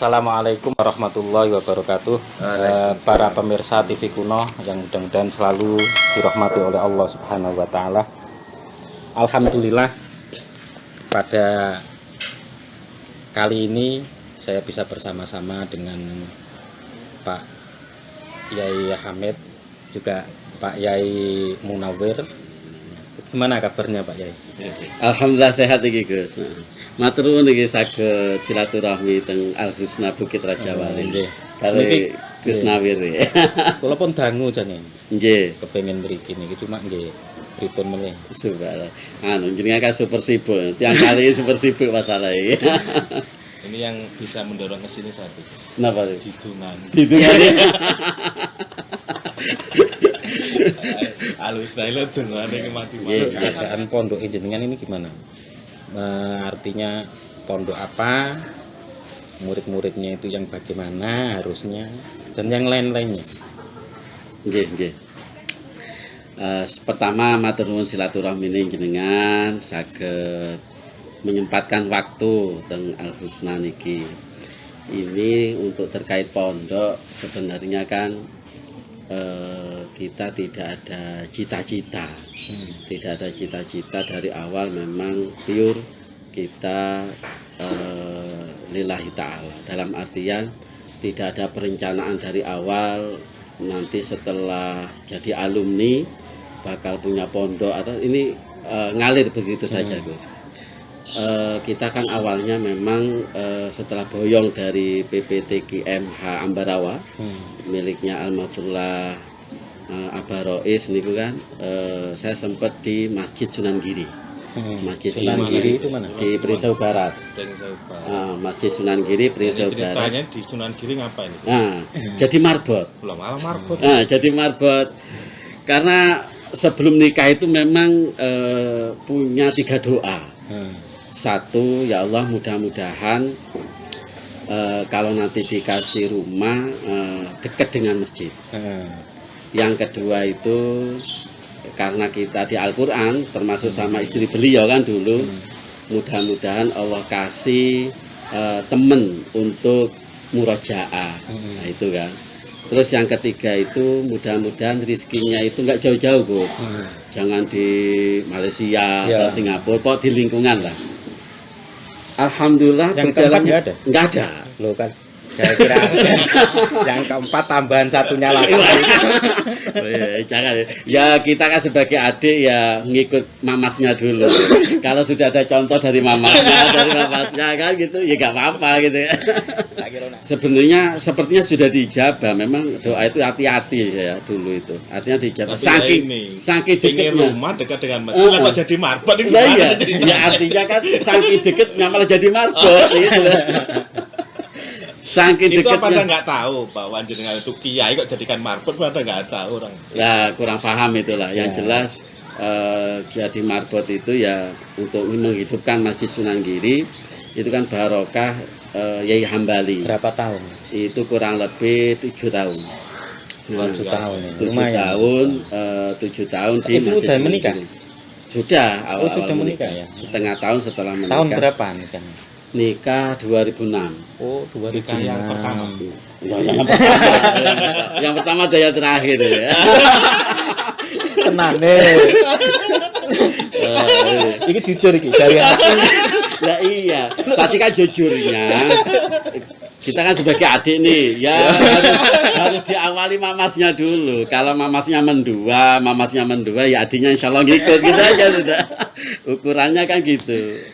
Assalamualaikum warahmatullahi wabarakatuh. Para pemirsa TV Kuno yang mudah-mudahan selalu dirahmati oleh Allah Subhanahu wa taala. Alhamdulillah pada kali ini saya bisa bersama-sama dengan Pak Yai Hamid, juga Pak Yai Munawir. Gimana kabarnya Pak Yai? Alhamdulillah sehat iki Gus. Matur nuwun iki saged silaturahmi teng Al Husna Bukit Raja Wali. Kali Gus Nawir. Kula pun dangu jane. Nggih, Kepengin mriki niki cuma nggih pripun meneh. subhanallah. Jenengan kan super sibuk. Tiang kali super sibuk masalah iki. Ini yang bisa mendorong ke sini satu. Kenapa tuh? Hitungan. Hidungannya. Alus saya dungane mati-mati. Keadaan pondok jenengan ini gimana? Artinya pondok apa? Murid-muridnya itu yang bagaimana harusnya dan yang lain-lainnya. Nggih, nggih. Pertama matur nuwun silaturahmi jenengan saged menyempatkan waktu teng Al Husna niki. Ini untuk terkait pondok sebenarnya kan kita tidak ada cita-cita, tidak ada cita-cita dari awal, memang pure kita lillahi ta'ala, dalam artian tidak ada perencanaan dari awal nanti setelah jadi alumni bakal punya pondok atau ini ngalir begitu saja Gus. Kita kan awalnya memang setelah boyong dari PPTGMH Ambarawa miliknya Al-Mafurlah Abarois niku kan, saya sempat di Masjid Sunan Giri. Masjid Sunan Giri itu mana? di Prinsau Barat. Masjid Sunan Giri Prinsau Barat. Ceritanya di Sunan Giri ngapain? Jadi marbot. Belum malah marbot. Jadi marbot. Karena sebelum nikah itu memang punya 3 doa. Satu, ya Allah mudah-mudahan kalau nanti dikasih rumah dekat dengan masjid. Yang kedua itu karena kita di Al-Quran termasuk sama istri beliau kan dulu, mudah-mudahan Allah kasih temen untuk murojaah. Nah itu kan. Terus yang ketiga itu mudah-mudahan rizkinya itu nggak jauh-jauh Gus. Jangan di Malaysia atau Singapura, kok di lingkungan lah. Alhamdulillah Yang keempat nggak ada? Nggak ada. Loh kan saya kira yang keempat tambahan satunya lagi. Jangan ya, kita kan sebagai adik ya ngikut mamasnya dulu. Kalau sudah ada contoh dari mamasnya kan gitu ya nggak apa-apa gitu ya. Sebenarnya sepertinya sudah dijabah. Memang doa itu hati-hati ya dulu itu. Artinya dijabah. Saking dekatnya rumah dekat dengan masjid kok jadi marbot ini gimana? Iya. Ya artinya kan saking dekatnya malah jadi marbot gitu. Saking itu apa dekatnya. nggak tahu bahwa jenengan itu kiai kok jadikan marbot, pada nggak tahu orang. Ya kurang paham itulah. Yang jelas jadi marbot itu ya untuk menghidupkan Masjid Sunan Giri itu kan barokah Yai Hambali. Berapa tahun? Itu kurang lebih 7 tahun. 7 tahun. 7 tahun, 7 tahun sih. Itu udah menikah? Sudah, awal sudah menikah ya. Setengah tahun setelah menikah. Tahun berapa nikah? Nikah 2006. Oh, 2006. Nikah yang pertama. Yang pertama ada yang terakhir ya. Tenane. Ini jujur iki dari hati. Lah iya, tapi kan jujurnya kita kan sebagai adik nih ya harus diawali mamasnya dulu. Kalau mamasnya mendua ya adiknya insya Allah ngikut gitu aja sudah. Ukurannya kan gitu.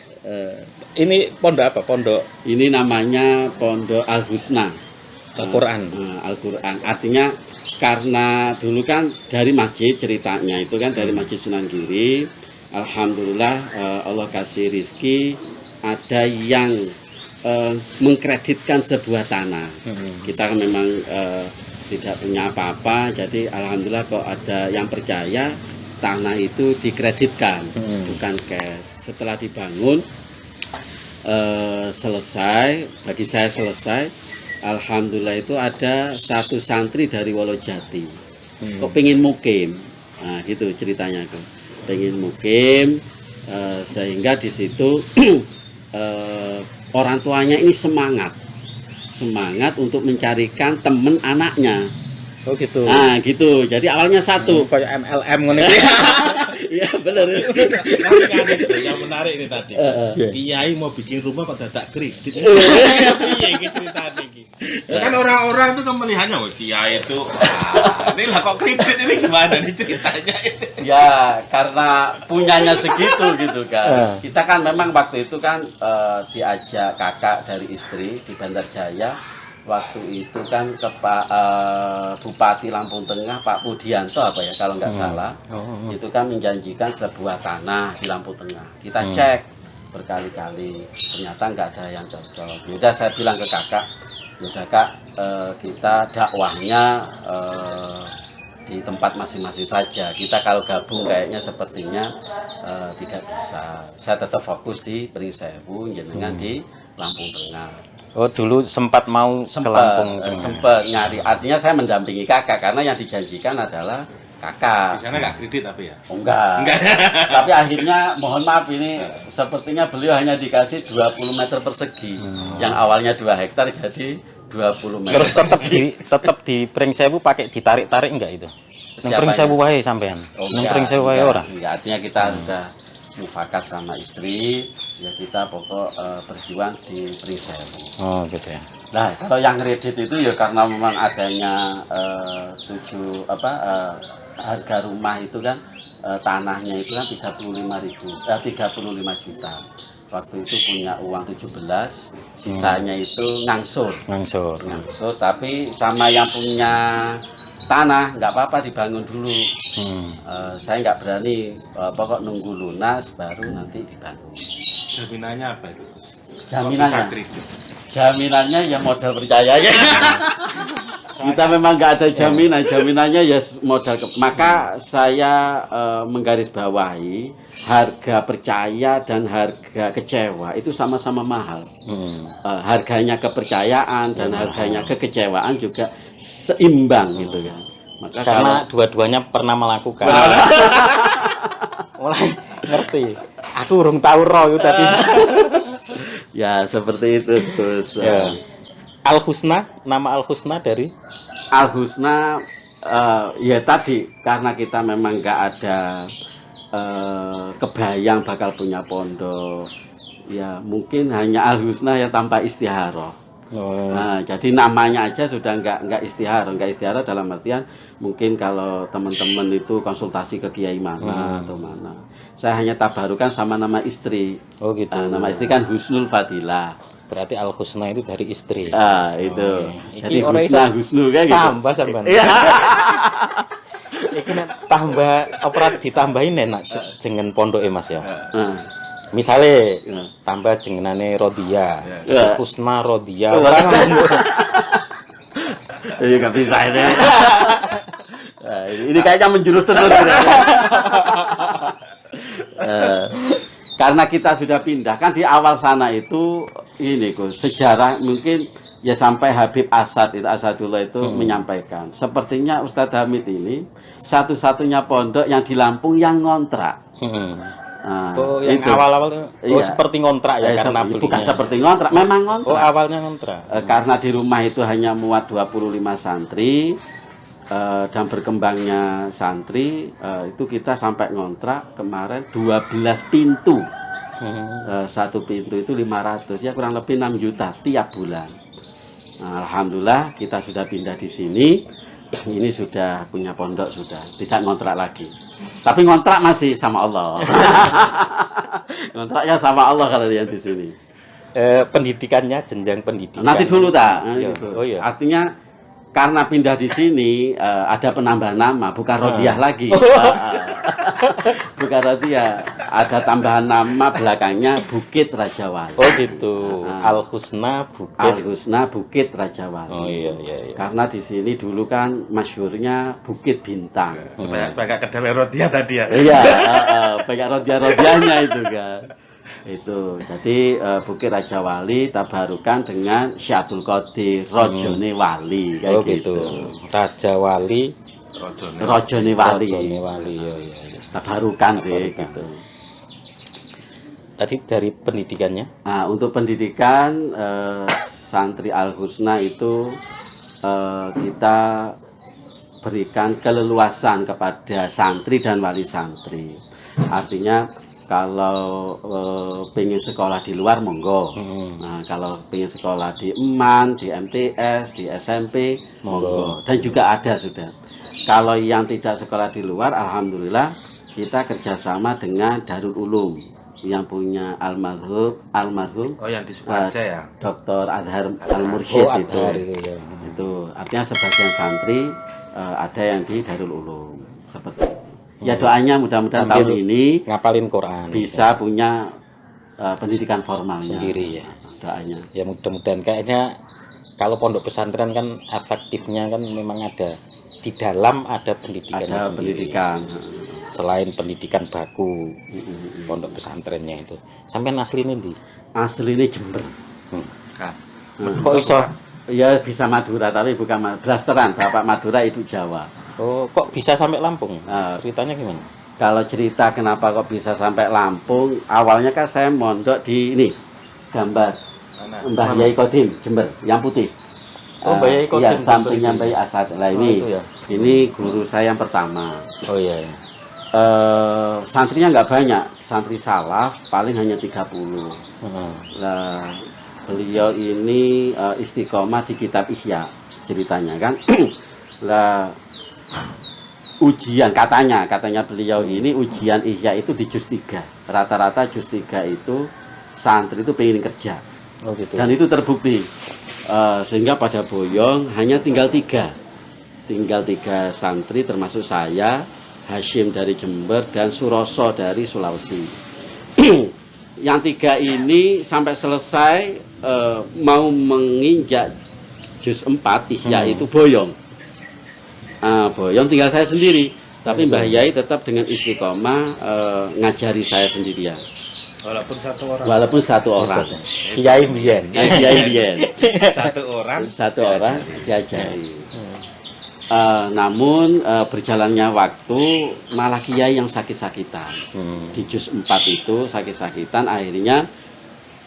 Ini pondok apa? Pondok Ini namanya Pondok Al Husna Al-Quran. Al-Quran artinya karena dulu kan dari masjid, ceritanya itu kan dari Masjid Sunan Giri. Alhamdulillah Allah kasih rizki, ada yang mengkreditkan sebuah tanah. Kita kan memang tidak punya apa-apa, jadi alhamdulillah kok ada yang percaya tanah itu dikreditkan, bukan cash. Setelah dibangun selesai, bagi saya selesai, alhamdulillah itu ada satu santri dari Wolojati kok pengen mukim, nah gitu ceritanya kok pengen mukim, sehingga di situ orang tuanya ini semangat semangat untuk mencarikan temen anaknya. Oh gitu. Nah gitu, jadi awalnya satu. Kayak MLM ngono iki. Iya bener. Yang menarik ini tadi. Kiai mau bikin rumah kok dadak kredit. Iya iki ceritanya iki. Kan orang-orang itu kan melihatnya oh kiai itu ini lah kok kredit ini gimana nih ceritanya ini. Ya karena punyanya segitu gitu kan. Kita kan memang waktu itu kan diajak kakak dari istri di Banjarjaya. Waktu itu kan ke Pak Bupati Lampung Tengah Pak Pudianto apa ya kalau nggak salah itu kan menjanjikan sebuah tanah di Lampung Tengah. Kita cek berkali-kali ternyata nggak ada yang cocok. Yaudah saya bilang ke kakak, yaudah kak kita dakwahnya di tempat masing-masing saja. Kita kalau gabung kayaknya sepertinya tidak bisa. Saya tetap fokus di Pringsewu, jenengan di Lampung Tengah. Oh dulu sempat mau ke Lampung Tengah. Sempat nyari, artinya saya mendampingi kakak karena yang dijanjikan adalah kakak. Di sana nggak kredit tapi ya? Enggak. Tapi akhirnya mohon maaf ini sepertinya beliau hanya dikasih 20 meter persegi. Yang awalnya 2 hektar jadi 20 meter. Terus tetap di Pringsewu pakai ditarik-tarik enggak itu? Nang Pringsewu wae sampean. Nang Pringsewu wae ora. Enggak, artinya kita sudah mufakat sama istri. Ya kita pokok berjuang di Pringsewu. Oh gitu ya. Nah kalau yang kredit itu ya karena memang adanya harga rumah itu kan tanahnya itu kan 35 juta. Waktu itu punya uang 17, sisanya itu ngangsur. Tapi sama yang punya tanah nggak apa-apa dibangun dulu. Saya nggak berani pokok nunggu lunas baru nanti dibangun. Jaminannya apa itu? Jaminannya ya modal percaya ya. Kita memang nggak ada jaminan, jaminannya ya modal. Maka saya menggarisbawahi harga percaya dan harga kecewa itu sama-sama mahal. Harganya kepercayaan dan harganya kekecewaan juga seimbang gitu kan. Maka karena dua-duanya pernah melakukan. Mulai ngerti. Aku urung tahu roh itu tadi. Ya seperti itu terus. Ya. Al-Husna, nama Al-Husna dari? Al-Husna ya tadi karena kita memang nggak ada kebayang bakal punya pondok. Ya mungkin hanya Al-Husna yang tanpa istiharoh. Nah, jadi namanya aja sudah nggak istiharoh dalam artian mungkin kalau teman-teman itu konsultasi ke kiai mana atau mana. Saya hanya tabarukan sama nama istri. Oh gitu. Nama istri kan Husnul Fadilah. Berarti Al-Husna itu dari istri. Itu. Jadi Husnu kan gitu. Tambah sampean. Iki nek tambah operat ditambahin enak jeneng pondoke Mas ya. Misalnya tambah jenenane Rodia, Husna Rodia. Iya nggak bisa ini. Ini kayaknya menjurus terus. Karena kita sudah pindah kan di awal sana itu ini sejarah mungkin ya sampai Habib Asadullah itu menyampaikan. Sepertinya Ustadz Hamid ini satu-satunya pondok yang di Lampung yang ngontrak. Yang awal-awal seperti ngontrak ya karena bukan seperti ngontrak, memang ngontrak. Awalnya ngontrak. Karena di rumah itu hanya muat 25 santri dan berkembangnya santri itu kita sampai ngontrak kemarin 12 pintu. Satu pintu itu 500 ya kurang lebih 6 juta tiap bulan. Alhamdulillah kita sudah pindah di sini. Ini sudah punya pondok sudah, tidak ngontrak lagi. Tapi ngontrak masih sama Allah. Ngontraknya sama Allah kalau yang di sini. Pendidikannya jenjang pendidikan. Nanti dulu tak. Oh iya. Artinya karena pindah di sini ada penambahan nama, bukan Rodiah lagi. Bukan Rodiah, ada tambahan nama belakangnya Bukit Raja Wali. Oh gitu. Al-Husna Bukit Raja Wali. Oh iya. Karena di sini dulu kan masyhurnya Bukit Bintang. Supaya kedai Rodiah tadi ya. Iya, banyak Rodiahnya itu kan. Itu jadi Bukit Raja Wali tabarukan dengan Syaikhul Qadir Rojone Wali kayak gitu. Raja Wali Rojone Wali ya. Tabarukan sih gitu. Tadi dari pendidikannya? Nah, untuk pendidikan santri Al-Husna itu kita berikan keleluasan kepada santri dan wali santri. Artinya kalau pengen sekolah di luar monggo. Nah, kalau pengen sekolah di EMAN, di MTS, di SMP monggo. Dan juga ada sudah. Kalau yang tidak sekolah di luar, alhamdulillah kita kerjasama dengan Darul Ulum yang punya almarhum Oh, yang di Sukoharjo ya. Dr. Adhar Al-Mursyid itu. ya. Itu artinya sebagian santri ada yang di Darul Ulum seperti itu. Ya doanya mudah-mudahan tahun ini Ngapalin Quran bisa punya pendidikan formalnya sendiri ya. Doanya. Ya mudah-mudahan kayaknya kalau pondok pesantren kan efektifnya kan memang ada di dalam ada pendidikan Ada sendiri. pendidikan. Selain pendidikan baku pondok pesantrennya itu. Sampai asli ini Asli ini Jember. Kan. Kok iso? Ya bisa Madura tapi bukan blasteran, Bapak Madura, Ibu Jawa. Oh, kok bisa sampai Lampung? Nah, Ceritanya gimana? kalau cerita kenapa kok bisa sampai Lampung, awalnya kan saya mondok di ini gambar Mana? Mbah Yai Kodim Jember yang putih. Oh, Mbah Yai Kodim Iya, Jember sampingnya itu. Mbah Yai Asad. Lah Oh, ini, itu ya. ini guru saya yang pertama. Oh iya. Iya. Santrinya nggak banyak, santri salaf paling hanya 30. Lah beliau ini istiqomah di kitab Ihya ceritanya kan. Lah ujian katanya beliau ini ujian Ihya itu di juz 3. Rata-rata juz 3 itu santri itu pengen kerja. Oh gitu. Dan itu terbukti. Sehingga pada Boyong hanya tinggal 3. Tinggal 3 santri termasuk saya, Hashim dari Jember, dan Suroso dari Sulawesi. Yang 3 ini sampai selesai mau menginjak juz 4 Ihya itu Boyong. Boyong tinggal saya sendiri. Tapi Mbah Yai tetap dengan istiqomah ngajari saya sendirian. Walaupun Satu orang. Kiai Mbiyen. Kiai Mbiyen. Satu orang diajari. Namun berjalannya waktu malah kiai yang sakit-sakitan. Di juz 4 itu sakit-sakitan, akhirnya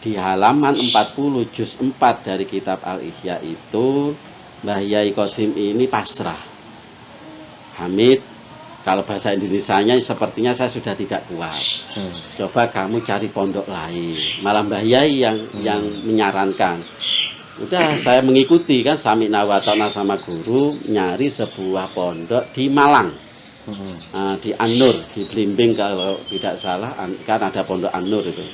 di halaman 40 juz 4 dari kitab Al-Ihya itu Mbah Yai Kodim ini pasrah. Hamid, kalau bahasa Indonesianya sepertinya saya sudah tidak kuat. Coba kamu cari pondok lain. Malah Mbah Yai yang menyarankan. Udah saya mengikuti kan sami'na wa ta'na sama guru, nyari sebuah pondok di Malang. Di An-Nur, di Blimbing kalau tidak salah, kan ada pondok An-Nur itu.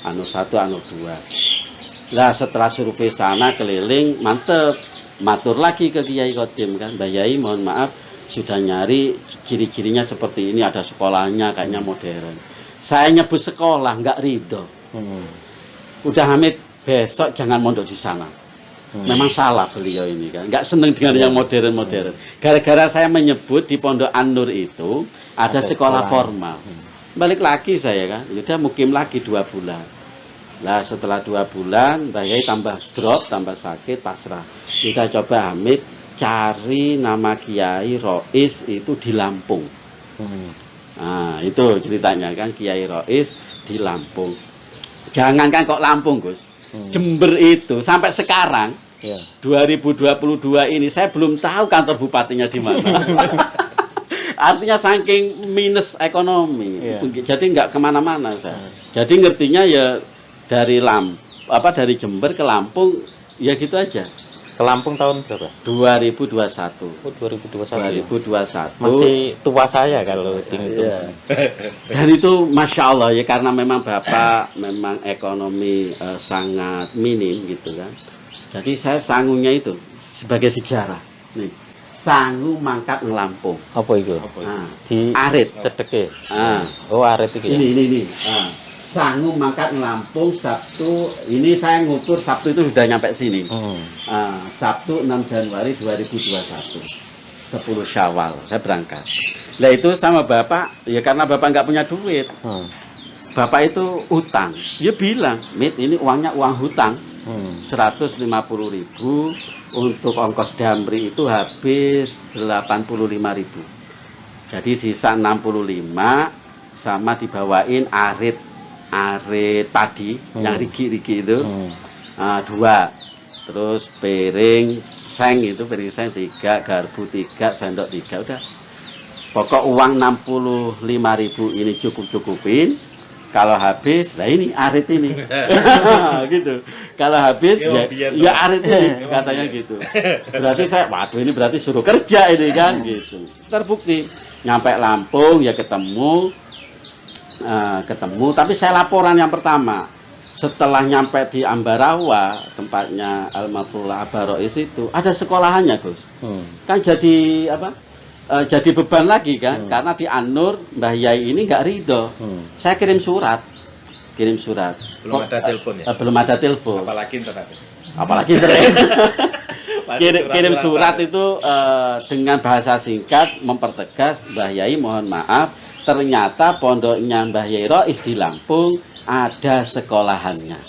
An-Nur 1, An-Nur 2. Nah setelah survei sana keliling, mantep. Matur lagi ke Kiai Kodim kan, Mbah Yai mohon maaf sudah nyari ciri-cirinya seperti ini, ada sekolahnya kayaknya modern. Saya nyebut sekolah nggak ridho. Udah Hamid, besok jangan mondok di sana. Memang salah beliau ini kan, nggak seneng dengan yang modern-modern. Gara-gara saya menyebut di pondok An-Nur itu ada sekolah formal. Balik lagi saya kan, udah mukim lagi 2 bulan. Lah setelah 2 bulan, Mbah Yai tambah drop, tambah sakit, pasrah. Kita coba Hamid cari nama Kiai Rois itu di Lampung. Nah itu ceritanya kan, Kiai Rois di Lampung. Jangankan kok Lampung Gus, Jember itu sampai sekarang 2022 ini saya belum tahu kantor bupatinya di mana. Artinya saking minus ekonomi, jadi nggak kemana-mana saya. Jadi ngertinya ya dari dari Jember ke Lampung ya gitu aja. Ke Lampung tahun berapa? 2021. Oh, 2021. 2021. Masih tua saya kalau itu. Iya. Dan itu Masya Allah ya, karena memang Bapak memang ekonomi sangat minim gitu kan. Jadi saya sangunya itu sebagai sejarah. Nih, sangu mangkat ngelampung. Apa itu? Nah, Di arit. cedeke. Ah, Oh, arit itu ya. ini. Sangu mangkat ngelampung Sabtu. Ini saya ngukur Sabtu itu sudah nyampe sini. Sabtu 6 Januari 2021. 10 Syawal saya berangkat. Nah itu sama Bapak, ya karena Bapak nggak punya duit. Bapak itu utang. Dia bilang, Mit, ini uangnya uang hutang. 150.000 untuk ongkos damri itu habis 85.000. Jadi sisa 65 sama dibawain arit padi yang rigi-rigi itu. 2 terus piring seng itu piring seng 3, garpu 3, sendok 3, udah. Pokok uang 65.000 ini cukup-cukupin. Kalau habis, nah ini arit ini. Gitu. Kalau habis ya arit ini katanya gitu. Berarti saya waduh ini berarti suruh kerja ini kan gitu. Terbukti nyampe Lampung ya ketemu tapi saya laporan yang pertama. Setelah nyampe di Ambarawa, tempatnya Al-Mafrulah Abarois itu, ada sekolahannya, Gus. Kan jadi apa? Jadi beban lagi kan? Karena di An-Nur, Mbah Yai ini nggak ridho. Saya kirim surat. Belum ada telepon ya? Belum ada telepon. Apalagi internet. Kirim surat itu dengan bahasa singkat mempertegas Mbah Yai mohon maaf, ternyata pondoknya Mbah Yai Rois di Lampung ada sekolahannya.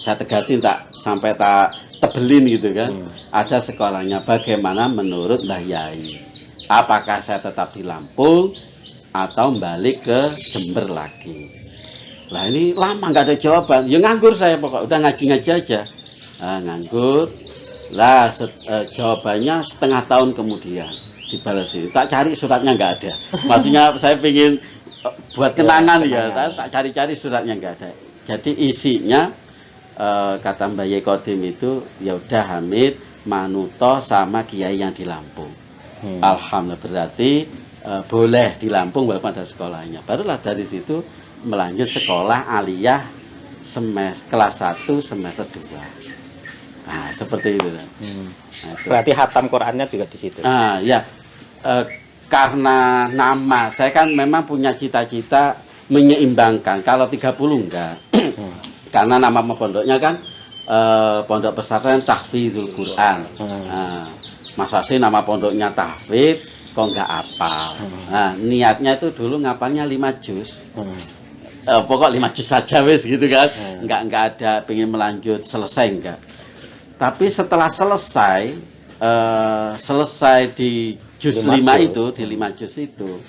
Saya tegasin tak sampai tak tebelin gitu kan. Ada sekolahnya. Bagaimana menurut Mbah Yai? Apakah saya tetap di Lampung atau balik ke Jember lagi? Lah ini lama nggak ada jawaban. Ya nganggur saya pokok udah ngaji-ngaji aja. Nganggur. Lah jawabannya setengah tahun kemudian dibalas ini. Tak cari suratnya nggak ada. Maksudnya saya pingin buat kenangan ya, tak cari-cari suratnya nggak ada. Jadi isinya kata Mbah Yai Kodim itu ya udah Hamid manuto sama kiai yang di Lampung. Alhamdulillah berarti boleh di Lampung walaupun ada sekolahnya. Barulah dari situ melanjut sekolah aliyah kelas 1 semester 2. Nah, seperti itu. Nah, itu. Berarti hatam Qurannya juga di situ. Ya. Karena nama, saya kan memang punya cita-cita menyeimbangkan. Kalau 30 enggak. Karena nama pondoknya kan pondok pesantren Tahfidzul Quran. Masa sih nama pondoknya tahfidz kok enggak apal. Nah, niatnya itu dulu ngapalnya 5 juz. Pokok 5 juz saja wis gitu kan. Enggak ada pengen melanjut selesai enggak. Tapi setelah selesai di juz 5 itu, di 5 juz itu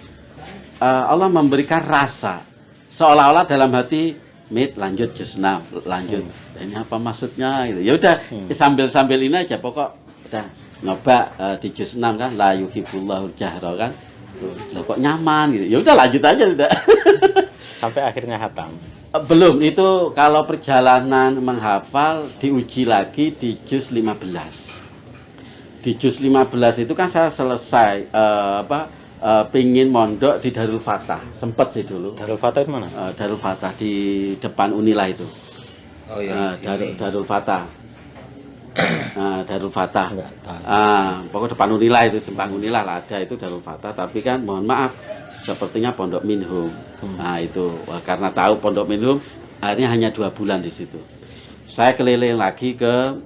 Allah memberikan rasa seolah-olah dalam hati lanjut juz 6 lanjut. Ini apa maksudnya gitu. Ya udah sambil ini aja pokok udah nyoba di juz 6 kan la yuhibbullahu jahra kan. Loh, kok nyaman gitu. Ya udah lanjut aja udah. Sampai akhirnya hatam. Belum, itu kalau perjalanan menghafal diuji lagi di juz 15. Di juz 15 itu kan saya selesai pingin mondok di Darul Fatah. Sempet sih dulu. Darul Fatah itu mana? Darul Fatah di depan Unila itu. Oh iya. Darul Fatah. Darul Fatah. Pokoknya depan Unila itu, simpang Unila lah ada itu Darul Fatah. Tapi kan mohon maaf, sepertinya Pondok Minhum. Nah itu karena tahu Pondok Minhum akhirnya hanya 2 bulan di situ. Saya keliling lagi ke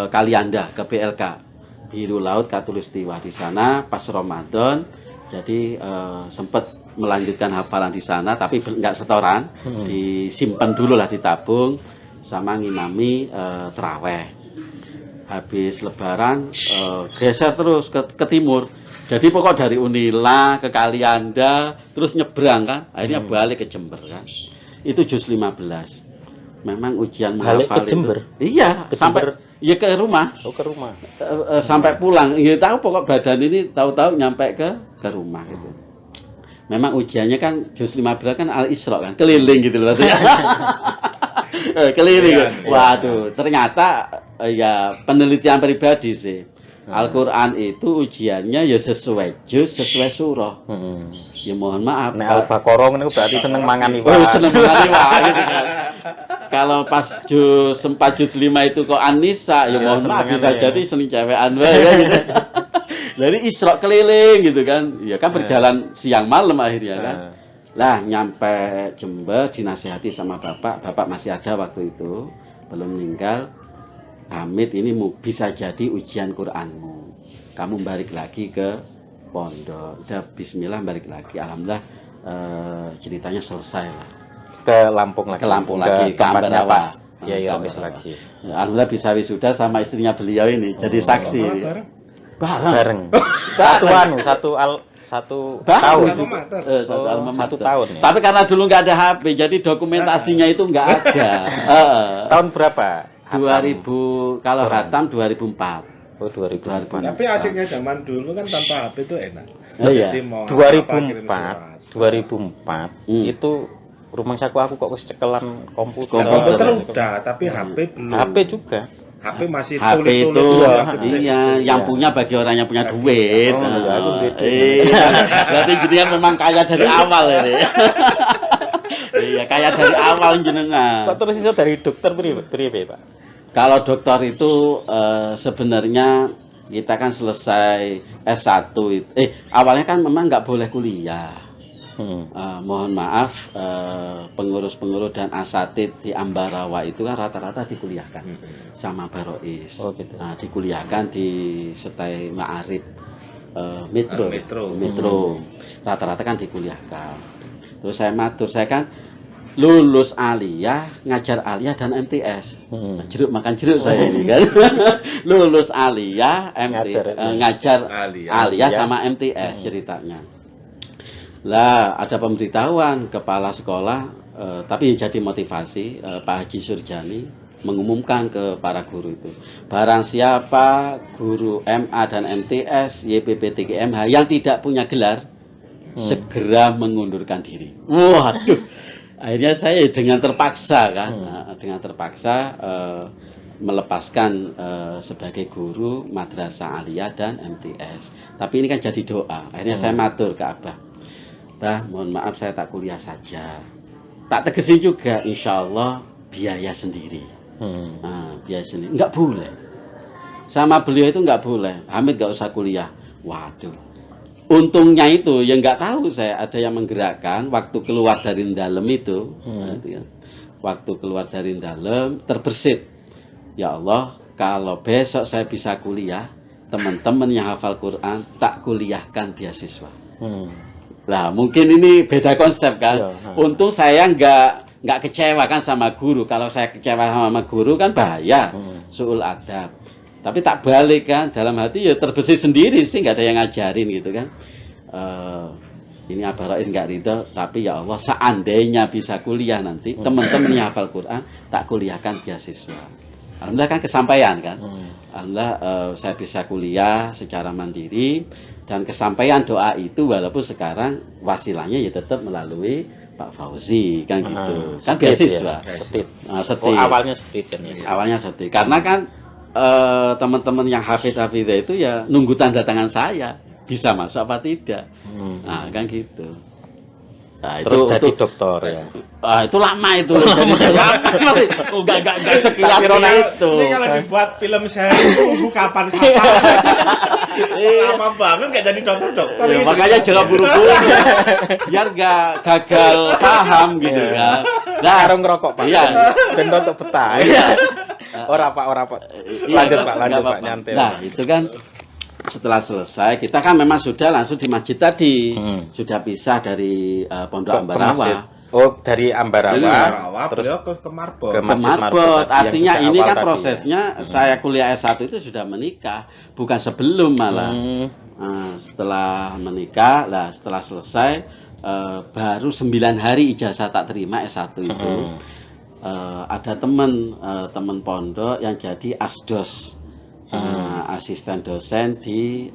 Kalianda, ke BLK. Biru Laut Katulistiwa di sana pas Ramadan, jadi sempat melanjutkan hafalan di sana, tapi nggak setoran, disimpan dulu lah, ditabung, sama ngimami terawih. Habis Lebaran geser terus ke timur, jadi pokok dari Unila ke Kalianda, terus nyebrang kan, akhirnya balik ke Jember kan, itu juz 15. Memang ujian menghafal itu. Iya, sampai ya ke rumah. Oh, ke rumah. Sampai pulang. Ya tahu pokok badan ini tahu-tahu nyampe ke rumah gitu. Memang ujiannya kan juz 15 kan Al-Isra kan, keliling gitu loh maksudnya. Keliling. Waduh, ternyata ya penelitian pribadi sih. Al-Quran itu ujiannya ya sesuai juz, sesuai surah. Ya mohon maaf. Nek Al-Baqarah itu berarti seneng mangan iwak. Oh, seneng mangan iwak gitu kan. Kalau pas juz 4 juz 5 itu kok An-Nisa, ya mohon maaf bisa jadi seneng cewekan wae gitu. Jadi Isra keliling gitu kan. Ya kan berjalan siang malam akhirnya kan. Lah nyampe Jember dinasihati sama bapak masih ada waktu itu, belum meninggal. Hamid ini bisa jadi ujian Qur'anmu. Kamu balik lagi ke pondok. Udah bismillah balik lagi. Alhamdulillah ceritanya selesai lah. Ke Lampung lagi. Ke Lampung lagi, ke Ambarawa. Iya, Rois lagi. Alhamdulillah bisa wisuda sama istrinya beliau ini. Jadi saksi. Bareng. Satu 1 Bagus. tahun. Satu meter. Satu alma mater. 1 tahun ya. Tapi karena dulu nggak ada HP, jadi dokumentasinya itu nggak ada. Tahun berapa? 2000 kalau hatam 2004. Oh, 2004. Tapi asiknya zaman dulu kan tanpa HP itu enak. Oh, iya. Jadi mau apa, kirim 2004 itu rumah saku aku kok wis cekelan komputer. komputer udah, tapi HP belum. HP juga. HP masih HP tulis-tulis itu yang kecil. iya, yang punya bagi orang yang punya duit. Oh, iya, itu beda. Iya. Berarti jenengan memang kaya dari awal ini. Iya, kaya dari awal jenengan. Kok terus iso dari dokter priwe, Pak? Kalau dokter itu sebenarnya kita kan selesai S1 itu. Awalnya kan memang nggak boleh kuliah. Mohon maaf, pengurus-pengurus dan asatid di Ambarawa itu kan rata-rata dikuliahkan sama Barois. Oh, gitu. Dikuliahkan di Setai Ma'arif Metro. Metro. Rata-rata kan dikuliahkan. Terus saya matur, saya kan lulus aliyah, ngajar aliyah dan MTS. Jeruk makan jeruk saya ini kan. Lulus aliyah, ngajar aliyah sama MTS ceritanya. Lah ada pemberitahuan kepala sekolah, tapi jadi motivasi Pak Haji Surjani mengumumkan ke para guru itu, barang siapa guru MA dan MTS YPP TGMH yang tidak punya gelar segera mengundurkan diri. Waduh, akhirnya saya dengan terpaksa kan, dengan terpaksa melepaskan sebagai guru madrasah aliyah dan MTS. Tapi ini kan jadi doa. Akhirnya saya matur ke Abah, Bah, mohon maaf saya tak kuliah saja. Tak tegesin juga, insya Allah biaya sendiri. Biaya sendiri. Enggak boleh. Sama beliau itu enggak boleh. Hamid enggak usah kuliah. Waduh. Untungnya itu yang enggak tahu saya ada yang menggerakkan waktu keluar dari dalam itu. Waktu keluar dari dalam terbersit. Ya Allah, kalau besok saya bisa kuliah, teman-teman yang hafal Quran tak kuliahkan beasiswa. Lah mungkin ini beda konsep kan. Untung saya nggak kecewa kan sama guru. Kalau saya kecewa sama guru kan bahaya, suul adab. Tapi tak balik kan, dalam hati ya terbesit sendiri sih, nggak ada yang ngajarin gitu kan. Ini Abah Rais nggak ridho, tapi ya Allah seandainya bisa kuliah nanti, teman-teman yang hafal Quran tak kuliahkan beasiswa. Alhamdulillah kan kesampaian kan. Alhamdulillah saya bisa kuliah secara mandiri. Dan kesampaian doa itu walaupun sekarang wasilahnya ya tetap melalui Pak Fauzi kan gitu. Kan beasiswa. Setit. Setit. Oh, awalnya setit kan ya. Awalnya setit. Karena kan teman-teman yang hafidh-hafidh itu ya nunggu tanda tangan saya bisa masuk apa tidak. Nah, kan gitu. Nah, terus jadi dokter ya. Itu lama itu. Lama masih enggak sekilas itu. Ini kalau dibuat film saya tunggu kapan. Lama banget nggak jadi dokter. Ya, makanya jangan buru-buru. Biar nggak gagal paham gitu kan. Nah, harus ngerokok Pak. Iya. Ben untuk betah. Iya. Ora Pak. Lanjut Pak, nyantai. Nah, itu kan setelah selesai kita kan memang sudah langsung di masjid tadi. Sudah pisah dari Pondok Ambarawa. Oh, dari Ambarawa terus ke Marbot. Ke Masjid Marbot. Artinya yang ini awal kan tadi prosesnya saya kuliah S1 itu sudah menikah, bukan sebelum malah. Setelah menikah, lah setelah selesai baru 9 hari ijazah tak terima S1 itu. Ada teman pondok yang jadi asdos. Asisten dosen di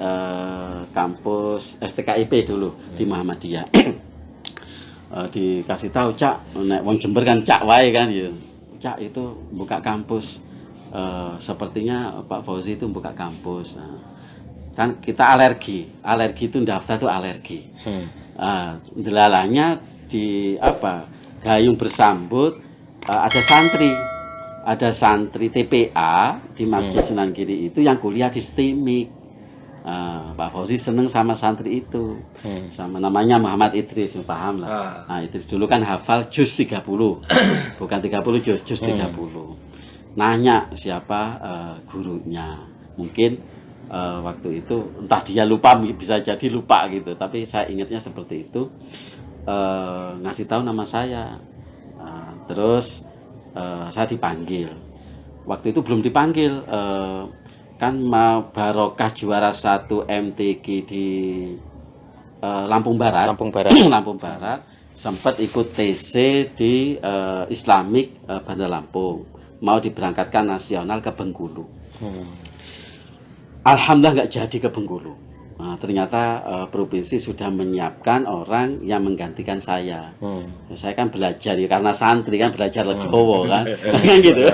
kampus STKIP dulu di Muhammadiyah. Dikasih tahu, Cak, nek wong Jember kan Cak wae kan ya. Cak itu buka kampus. Sepertinya Pak Fauzi itu buka kampus. Kan kita alergi itu daftar itu alergi. Delalanya di gayung bersambut ada santri TPA di Masjid Sunan Giri itu yang kuliah di STIMIK. Pak Fauzi seneng sama santri itu. Sama namanya Muhammad Idris, paham lah. Nah, Idris dulu kan hafal juz 30. Bukan 30 juz 30. Nanya siapa gurunya. Mungkin waktu itu entah dia lupa, bisa jadi lupa gitu, tapi saya ingatnya seperti itu. Ngasih tahu nama saya. Terus saya dipanggil. Waktu itu belum dipanggil, kan mau barokah juara 1 MTQ di Lampung Barat. Lampung Barat. Lampung Barat sempat ikut TC di Islamic Bandar Lampung, mau diberangkatkan nasional ke Bengkulu. Alhamdulillah nggak jadi ke Bengkulu. Nah, ternyata provinsi sudah menyiapkan orang yang menggantikan saya. Saya kan belajar ya, karena santri kan belajar legowo kan, kan gitu.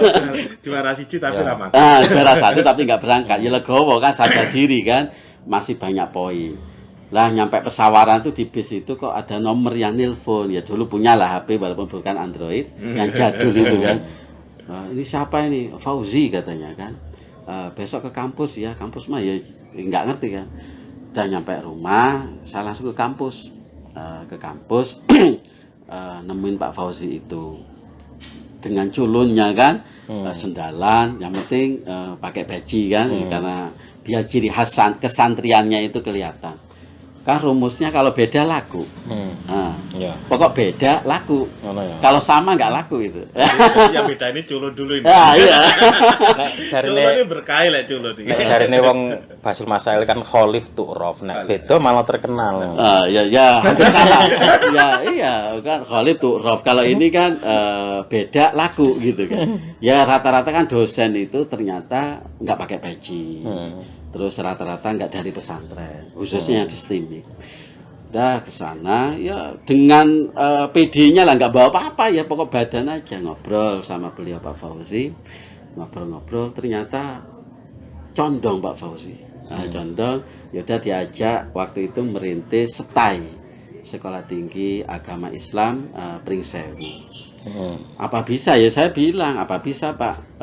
Juara siji tapi ramah. Juara satu tapi nggak berangkat. Ya legowo kan, sadar diri kan, masih banyak poin. Lah nyampe pesawaran tuh di bis itu kok ada nomor yang nelpon. Ya dulu punya lah HP walaupun bukan Android, yang jadul itu kan. Ini siapa ini? Fauzi katanya kan. Besok ke kampus ya, kampus mah ya nggak ngerti kan. Dan nyampe rumah, saya langsung ke kampus. Nemuin Pak Fauzi itu dengan culunnya kan, sendalan, yang penting pakai peci kan, karena biar ciri khas kesantriannya itu kelihatan. Kan rumusnya kalau beda laku, pokok beda laku. Kalau sama nggak laku itu. Ya beda ini culun dulu ini. Iya. Culun ini berkait lah culun ini. Jarine wong Basul Masail kan kholif tu'rof, nek beda malah terkenal. Ya hampir sama. Ya iya kan kholif tu'rof. Kalau ini kan beda laku gitu kan. Ya rata-rata kan dosen itu ternyata nggak pakai peci. Terus rata-rata nggak dari pesantren, khususnya yang di STIMIK. Dah ke sana ya dengan PD-nya lah, nggak bawa apa-apa ya, pokok badan aja, ngobrol sama beliau Pak Fauzi. Ngobrol-ngobrol ternyata condong Pak Fauzi. Condong, yaudah diajak waktu itu merintis SETAI, Sekolah Tinggi Agama Islam Pringsewu. Apa bisa ya, saya bilang apa bisa Pak,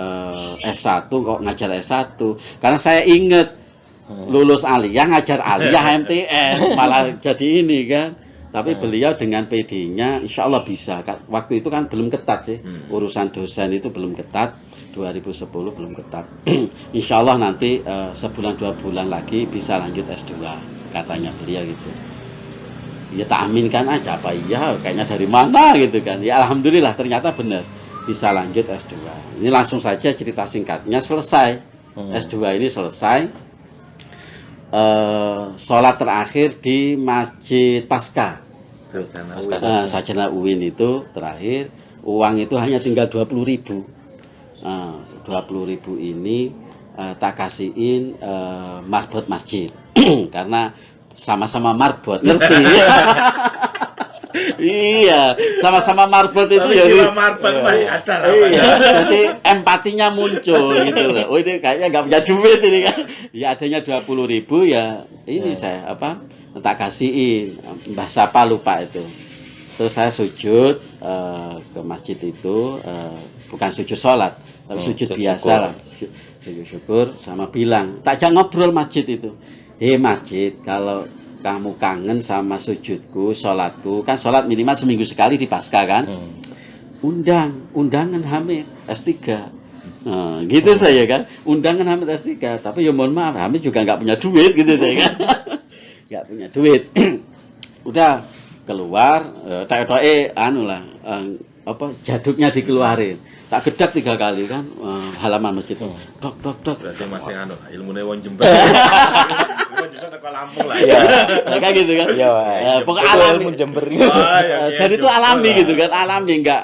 S1 kok ngajar S1, karena saya inget lulus aliyah ngajar aliyah MTS malah jadi ini kan. Tapi beliau dengan PD-nya insya Allah bisa. Waktu itu kan belum ketat sih, urusan dosen itu belum ketat, 2010 belum ketat. Insya Allah nanti sebulan 2 bulan lagi bisa lanjut S2 katanya beliau gitu. Ya tak aminkan aja, apa iya kayaknya dari mana gitu kan. Ya alhamdulillah ternyata benar bisa lanjut S2. Ini langsung saja cerita singkatnya selesai. S2 ini selesai. Sholat terakhir di Masjid Pasca. Sarjana UIN itu terakhir, uang itu hanya tinggal 20.000. 20.000 ini tak kasihin marbot masjid. Karena sama-sama marbot, ngerti? Iya, sama-sama marbot itu ya. Marbot ada lah. Iya, jadi empatinya muncul gitu loh. Oh ini kayaknya nggak punya duit ini kan. Ya adanya 20.000 ya. Ini saya apa? Tak kasihin. Mbah Sapa lupa itu. Terus saya sujud ke masjid itu, bukan sujud sholat, tapi sujud biasa lah. Sujud syukur sama bilang, tak jangan ngobrol masjid itu. Masjid, kalau kamu kangen sama sujudku, sholatku, kan sholat minimal seminggu sekali di Pasca kan, undangan Hamid S3, gitu saya kan, undangan Hamid S3, tapi ya mohon maaf Hamid juga nggak punya duit gitu saya kan, nggak punya duit. Udah keluar, jaduknya dikeluarin, tak gedak 3 kali kan, halaman masjid. Dok. Berarti masih ilmunya wong Jember. Juga teko Lampung lah. Iya. Kayak gitu kan. Iya, pokok alami Jember. Dan itu alami gitu kan, alami enggak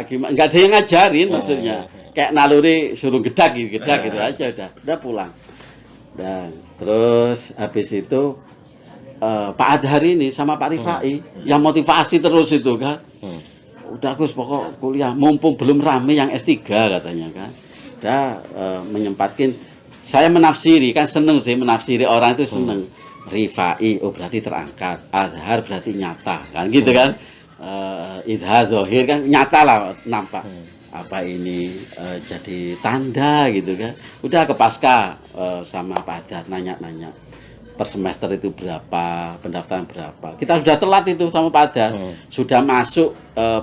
gimana, enggak ada yang ngajarin maksudnya. Kayak naluri suruh gedak gitu aja udah pulang. Dan terus habis itu Pak Adhar ini sama Pak Rifai yang motivasi terus itu kan. Udah Gus pokok kuliah mumpung belum rame yang S3 katanya kan. Udah menyempatkan. Saya menafsiri, kan seneng sih menafsiri, orang itu seneng. Rifai, oh berarti terangkat. Adhar berarti nyata, kan gitu kan. Idhar, zohir kan nyata lah nampak. Apa ini jadi tanda gitu kan. Udah ke Pasca sama Pak Adhar nanya-nanya. Per semester itu berapa, pendaftaran berapa. Kita sudah telat itu sama Pak Adhar. Sudah masuk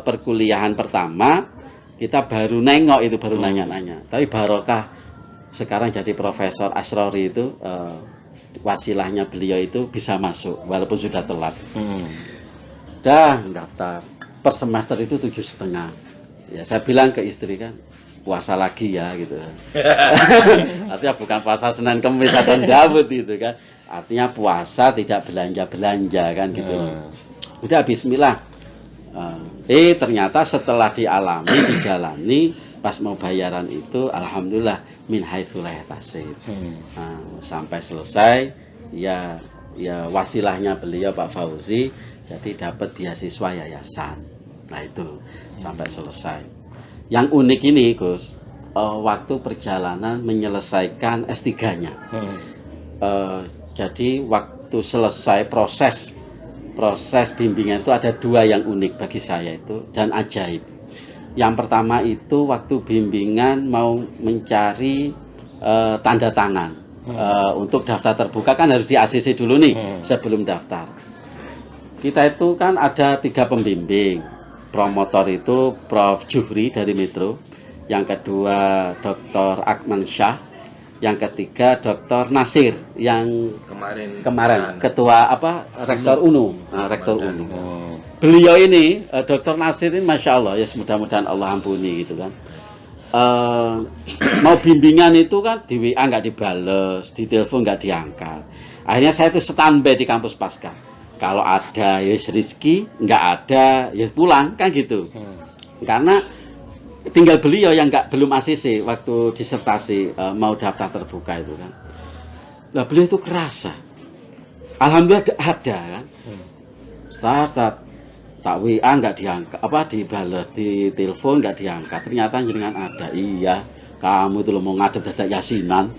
perkuliahan pertama, kita baru nengok itu, baru nanya-nanya. Tapi barokah sekarang jadi Profesor Asrori itu wasilahnya beliau itu bisa masuk walaupun sudah telat. Dah daftar per semester itu 7,5. Ya saya bilang ke istri kan, puasa lagi ya gitu. Artinya bukan puasa Senin Kamis atau Daud itu kan. Artinya puasa tidak belanja-belanja kan gitu. Udah bismillah. Ternyata setelah dijalani pas mau bayaran itu alhamdulillah min haitsu la yahtasib. Sampai selesai ya wasilahnya beliau Pak Fauzi jadi dapat beasiswa yayasan. Nah itu sampai selesai. Yang unik ini Gus, waktu perjalanan menyelesaikan S3-nya. Jadi waktu selesai proses bimbingan itu ada 2 yang unik bagi saya itu dan ajaib. Yang pertama itu waktu bimbingan mau mencari tanda tangan untuk daftar terbuka kan harus di ACC dulu nih sebelum daftar. Kita itu kan ada 3 pembimbing. Promotor itu Prof. Juhri dari Metro, yang kedua Dr. Akman Syah, yang ketiga Dr. Nasir yang kemarin ketua Rektor UNU. Rektor UNU. Beliau ini Dr. Nasir ini Masya Allah ya, mudah-mudahan Allah ampuni gitu kan. Mau bimbingan itu kan di WA nggak dibales, di telepon nggak diangkat. Akhirnya saya itu standby di kampus Pasca. Kalau ada ya rezeki, nggak ada ya pulang kan gitu. Karena tinggal beliau yang belum ACC waktu disertasi mau daftar terbuka itu kan. Nah beliau itu kerasa. Alhamdulillah ada kan. Start tak WA nggak diangkat, dibales, di telepon nggak diangkat. Ternyata jenengan ada. Iya, kamu itu lo mau ngadep dadak yasinan.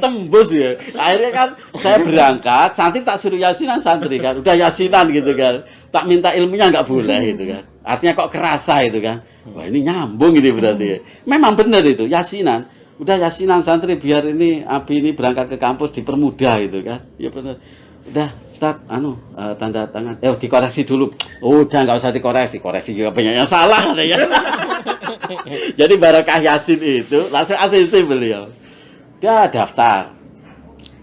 Tembus ya. Akhirnya kan saya berangkat, santri tak suruh yasinan santri kan. Udah yasinan gitu kan. Tak minta ilmunya nggak boleh gitu kan. Artinya kok kerasa itu kan. Wah ini nyambung ini berarti. Memang benar itu yasinan. Udah yasinan santri biar ini Abi ini berangkat ke kampus dipermudah gitu kan. Ya benar. Udah Ustaz, tanda tangan. Dikoreksi dulu. Udah nggak usah koreksi juga banyak yang salah ya. Jadi barokah Yasin itu langsung ACC beliau. Udah daftar.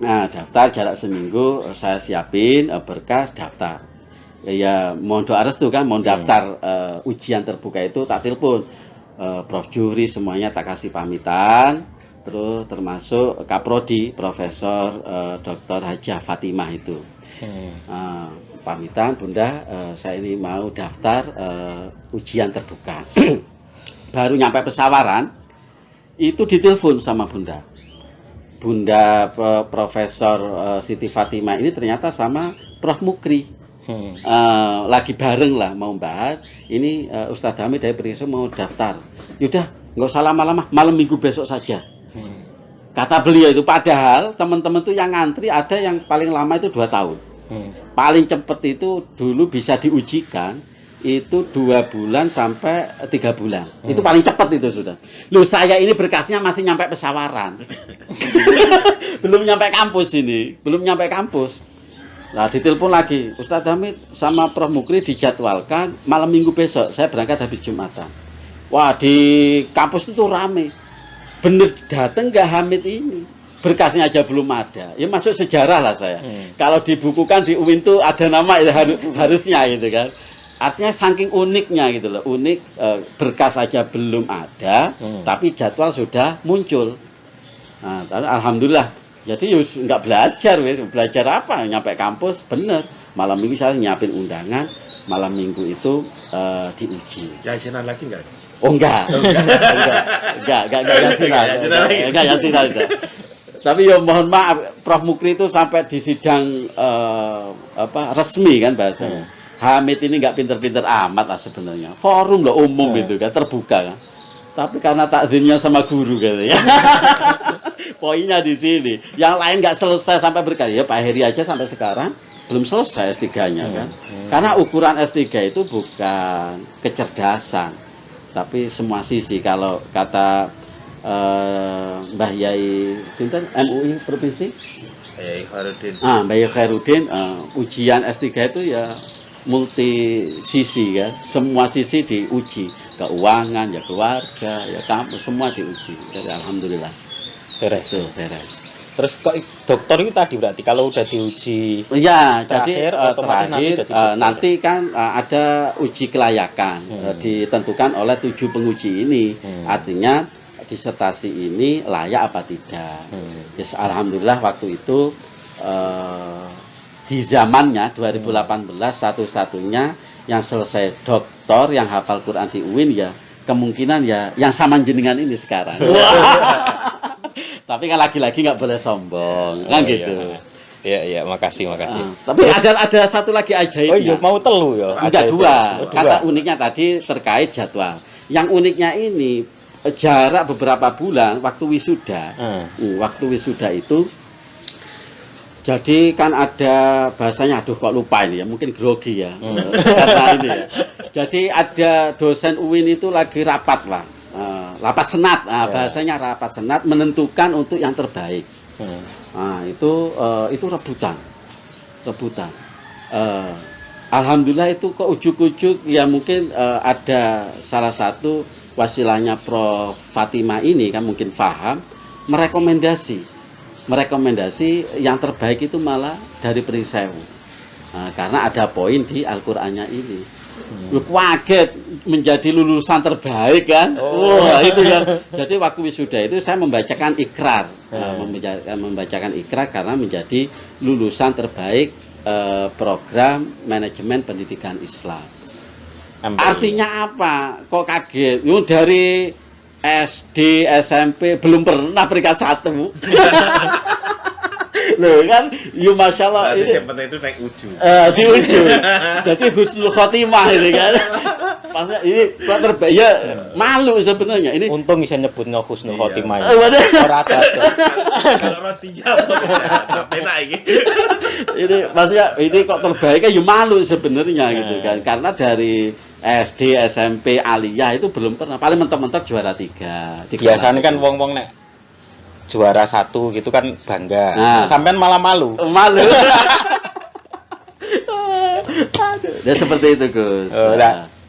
Nah, daftar jarak seminggu saya siapin berkas daftar. Ya mohon doa restu kan, mau daftar ujian terbuka itu tak telepon. Prof. Juhri semuanya tak kasih pamitan. Terus termasuk Kaprodi Profesor Dr. Hajah Fatimah itu. Pamitan Bunda, saya ini mau daftar ujian terbuka. Baru nyampe pesawaran itu ditelepon sama Bunda Profesor Siti Fatimah ini ternyata sama Prof. Mukri. Lagi bareng lah mau bahas ini Ustadz Hamid dari Periso mau daftar. Yaudah nggak usah lama-lama, malam minggu besok saja. Kata beliau itu, padahal teman-teman tuh yang ngantri ada yang paling lama itu 2 tahun. Paling cepat itu dulu bisa diujikan itu 2 bulan sampai 3 bulan. Itu paling cepat itu sudah. Loh saya ini berkasnya masih nyampe pesawaran. Belum nyampe kampus ini, belum nyampe kampus. Nah ditelepon lagi, Ustadz Hamid sama Prof. Mukri dijadwalkan malam minggu besok. Saya berangkat habis Jumatan. Wah di kampus itu rame. Bener dateng nggak Hamid ini? Berkasnya aja belum ada. Ya masuk sejarah lah saya. Kalau dibukukan di UIN tuh ada nama itu harusnya gitu kan. Artinya saking uniknya gitu loh. Unik berkas aja belum ada, tapi jadwal sudah muncul. Nah, alhamdulillah. Jadi yus nggak belajar, belajar apa? Nyampe kampus bener. Malam minggu saya nyiapin undangan. Malam minggu itu diuji. Yasinan lagi nggak? Oh enggak yasinan. Tapi ya mohon maaf, Prof. Mukri itu sampai di sidang resmi kan bahasanya. Hamid ini nggak pinter-pinter amat lah sebenarnya. Forum loh umum itu kan terbuka kan. Tapi karena takdirnya sama guru gitu ya. Poinnya di sini. Yang lain nggak selesai sampai berkali ya Pak Heri aja sampai sekarang belum selesai S3-nya kan. Karena ukuran S3 itu bukan kecerdasan, tapi semua sisi. Kalau kata Mbah Yai Sinten MUI Provinsi Yai Khairuddin. Mbah Yai Khairuddin, ujian S3 itu ya multi sisi kan, semua sisi diuji, keuangan ya keluarga ya kampus semua diuji. Jadi alhamdulillah beres. Terus kok dokter itu tadi berarti kalau udah diuji Iya, terakhir, jadi otomatis nanti terakhir jadi dokter. nanti kan ada uji kelayakan ditentukan oleh 7 penguji ini. Artinya disertasi ini layak apa tidak. Yes, alhamdulillah waktu itu di zamannya 2018 satu-satunya yang selesai doktor yang hafal Quran di UIN ya kemungkinan ya yang sama jenengan ini sekarang. Tapi kan lagi-lagi nggak boleh sombong, kan gitu. Iya, makasih. Tapi ada satu lagi ajaibnya. Oh iya, mau telu ya? Enggak, dua. Oh, Kata uniknya tadi terkait jadwal. Yang uniknya ini jarak beberapa bulan waktu wisuda. Waktu wisuda itu jadi kan ada bahasanya, aduh kok lupa ini ya, mungkin grogi ya. Karena ini ya. Jadi ada dosen UIN itu lagi rapat lah. Rapat senat, bahasanya rapat senat menentukan untuk yang terbaik. Nah, itu rebutan. Alhamdulillah itu kok ujuk-ujuk ya mungkin ada salah satu wasilahnya Prof Fatimah ini kan mungkin paham merekomendasi yang terbaik itu malah dari Pringsewu. Karena ada poin di Al-Qur'annya ini. Kaget menjadi lulusan terbaik kan. Wah, itu ya. Jadi waktu wisuda itu saya membacakan ikrar. Membacakan ikrar karena menjadi lulusan terbaik program manajemen pendidikan Islam. Artinya apa? Kok kaget? Dari SD, SMP belum pernah peringkat 1. Loh kan, masya Allah Berarti ini yang penting itu naik ujung. di ujung. Jadi husnul khotimah ini kan. Maksudnya ini kok terbaik ya malu sebenarnya ini. Untung bisa nyebutnya husnul khotimah. Ora ada. Kalau rotinya penak iki. Ini maksudnya ini kok terbaik ya malu sebenarnya gitu kan. Karena dari SD, SMP, aliyah itu belum pernah. Paling mentok-mentok juara 3. Biasanya kan wong-wong nek juara 1 gitu kan bangga. Sampean malah malu. Malu. Ya seperti itu, Gus.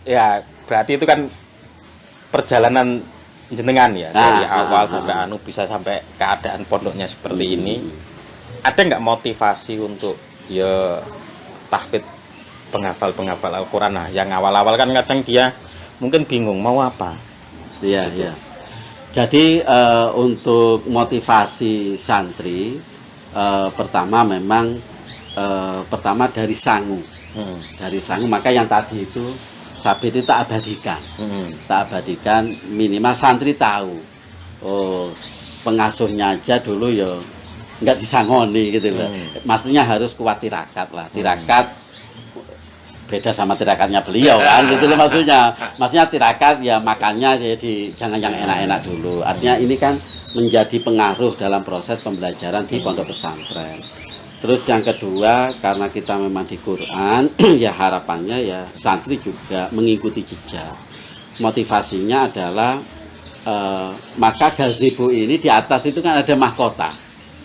Ya, berarti itu kan perjalanan jenengan ya dari awal sampai bisa sampai keadaan pondoknya seperti ini. Ada nggak motivasi untuk ya tahfidz penghafal Al-Qur'an? Nah, yang awal-awal kan kadang dia mungkin bingung mau apa. Iya, iya. Jadi untuk motivasi santri pertama memang pertama dari sangu. Dari sangu, maka yang tadi itu sabit itu tak abadikan. Tak abadikan minimal santri tahu. Oh, pengasuhnya aja dulu ya nggak disangoni gitu loh. Maksudnya harus kuat tirakat lah. Tirakat beda sama tirakatnya beliau kan gitu loh maksudnya. Maksudnya tirakat ya makannya jadi jangan yang enak-enak dulu. Artinya ini kan menjadi pengaruh dalam proses pembelajaran di pondok pesantren. Terus yang kedua, karena kita memang di Quran, ya harapannya ya santri juga mengikuti jejak. Motivasinya adalah maka gazebo ini di atas itu kan ada mahkota.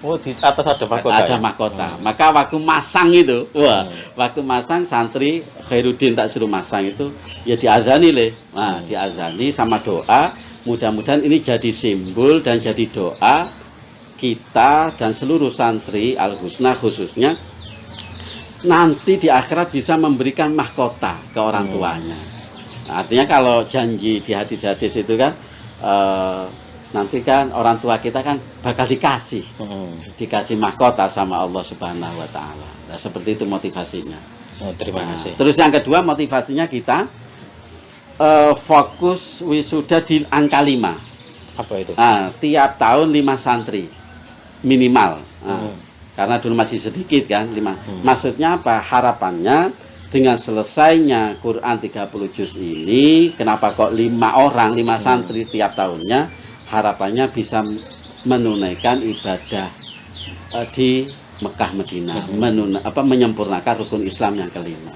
Oh, di atas ada mahkota. Ada mahkota. Maka waktu masang itu, waktu masang santri Khairuddin tak suruh masang itu ya diazani leh. Nah, diazani sama doa. Mudah-mudahan ini jadi simbol dan jadi doa kita dan seluruh santri Al-Husna khususnya nanti di akhirat bisa memberikan mahkota ke orang tuanya. Nah, artinya kalau janji di hadis-hadis itu kan nanti kan orang tua kita kan bakal dikasih mahkota sama Allah Subhanahu wa taala. Nah, seperti itu motivasinya. Terima kasih. Terus yang kedua motivasinya kita fokus wisuda di angka 5. Apa itu? Tiap tahun 5 santri minimal. Karena dulu masih sedikit kan 5. Maksudnya apa? Harapannya dengan selesainya Quran 30 juz ini, kenapa kok 5 orang, 5 santri tiap tahunnya? Harapannya bisa menunaikan ibadah di Mekah Madinah, menyempurnakan rukun Islam yang kelima.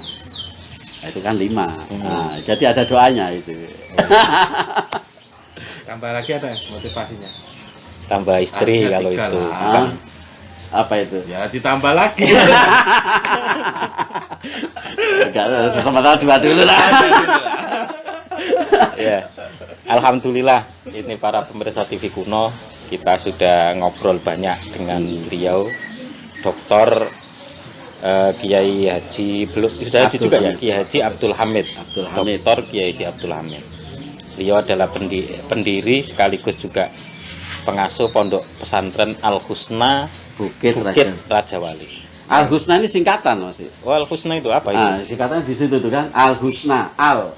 Nah, itu kan 5. Nah, jadi ada doanya itu. Tambah lagi ada motivasinya. Tambah istri kalau itu. Apa itu? Ya ditambah lagi. Enggak, sementara 2 dulu lah. Ya. Alhamdulillah ini para pemirsa TV Kuno kita sudah ngobrol banyak dengan beliau, Dr. Kiai Haji belum sudah Haji juga ya, Kiai Haji Abdul Hamid. Dr. Kiai Haji Abdul Hamid. Beliau adalah pendiri sekaligus juga pengasuh Pondok Pesantren Al Husna Bukit Raja Wali. Al Husna ini singkatan Mas. Oh, Al Husna itu apa itu? Singkatannya di situ tuh kan, Al Husna,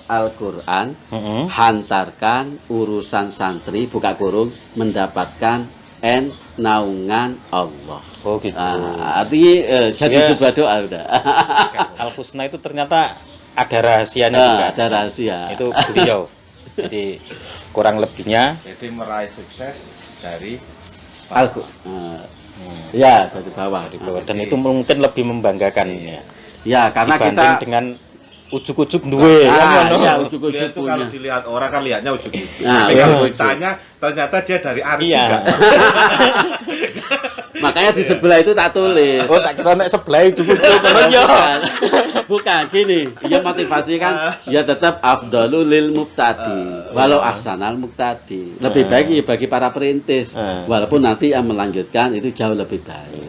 Al-Qur'an, hantarkan urusan santri buka kurung mendapatkan naungan Allah. Oh gitu. Artinya jadi sebuah doa udah. Al Husna itu ternyata ada rahasianya juga. Ada rahasia. Itu beliau. Jadi kurang lebihnya Jadi meraih sukses dari ya dari bawah. Dan itu mungkin lebih membanggakan ya. Ya karena dibanding kita dengan ujuk-ujuk duwe. ya Dia ujuk-ujuk itu kalau punya. dilihat orang kan lihatnya ujung-ujung. Nah, Tapi iya. kalau ditanya ternyata dia dari Arif Iya. juga. Makanya di sebelah itu tak tulis. Oh, tak kira nek sebelah ujuk-ujuk Bukan gini, ya motivasi kan ya tetap afdalul lil mubtadi walau ahsanal muqtadi. Lebih baik ya bagi para perintis walaupun nanti yang melanjutkan itu jauh lebih baik.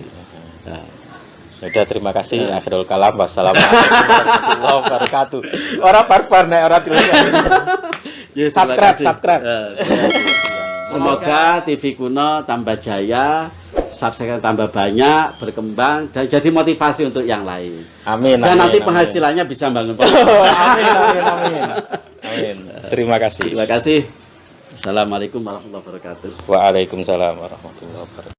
Udah, terima kasih. Akhirul kalam. Wassalamualaikum warahmatullahi wabarakatuh. Orang barbar nek ora tulis. Ya, terima kasih. Subscribe. Semoga TV Kuno tambah jaya, subscribe tambah banyak, berkembang dan jadi motivasi untuk yang lain. Amin. Dan nanti amin. penghasilannya bisa bangun. Amin. Terima kasih. Terima kasih. Assalamualaikum warahmatullahi wabarakatuh. Waalaikumsalam warahmatullahi wabarakatuh.